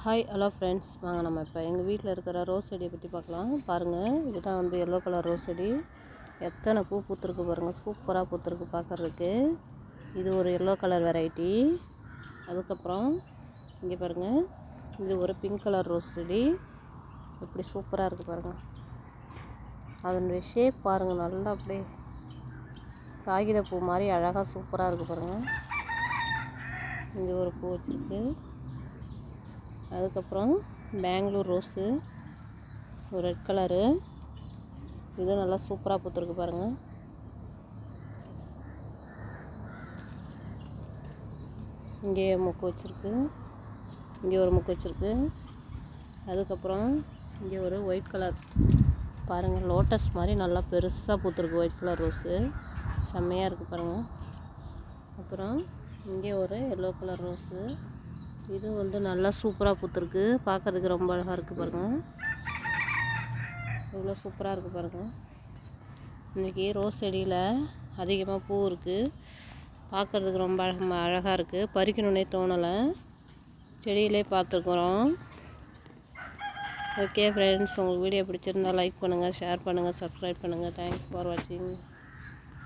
Hi hello friends, வாங்க நம்ம இப்போ எங்கள் வீட்டில் இருக்கிற ரோஸ் செடியை பற்றி பார்க்கலாம். பாருங்கள், இதுதான் வந்து எல்லோ கலர் ரோஸ் செடி. எத்தனை பூ பூத்துருக்கு பாருங்கள், சூப்பராக பூத்துருக்கு பார்க்குறதுக்கு. இது ஒரு எல்லோ கலர் வெரைட்டி. அதுக்கப்புறம் இங்கே பாருங்கள், இது ஒரு பிங்க் கலர் ரோஸ் செடி. எப்படி சூப்பராக இருக்குது பாருங்கள். அதனுடைய ஷேப் பாருங்கள், நல்லா அப்படியே காகித பூ மாதிரி அழகாக சூப்பராக இருக்குது பாருங்கள். இங்கே ஒரு பூ வச்சுருக்கு. அதுக்கப்புறம் பெங்களூர் ரோஸு ஒரு ரெட் கலரு, இது நல்லா சூப்பராக பூத்துருக்கு பாருங்கள். இங்கே மொக்கு வச்சுருக்கு, இங்கே ஒரு மொக்கு வச்சுருக்கு. அதுக்கப்புறம் இங்கே ஒரு ஒயிட் கலர் பாருங்கள், லோட்டஸ் மாதிரி நல்லா பெருசாக பூத்துருக்கு ஒயிட் கலர் ரோஸு, செம்மையாக இருக்குது பாருங்கள். அப்புறம் இங்கே ஒரு எல்லோ கலர் ரோஸு, இது வந்து நல்லா சூப்பராக பூத்துருக்கு, பார்க்குறதுக்கு ரொம்ப அழகாக இருக்குது பாருங்கள். இவ்வளோ சூப்பராக இருக்குது பாருங்கள். இன்றைக்கி ரோஸ் செடியில் அதிகமாக பூ இருக்குது, பார்க்குறதுக்கு ரொம்ப அழகாக இருக்குது. பறிக்கணுன்னே தோணலை, செடியிலே பார்த்துருக்குறோம். ஓகே ஃப்ரெண்ட்ஸ், உங்களுக்கு வீடியோ பிடிச்சிருந்தால் லைக் பண்ணுங்கள், ஷேர் பண்ணுங்கள், சப்ஸ்கிரைப் பண்ணுங்கள். தேங்க்ஸ் ஃபார் வாட்சிங்.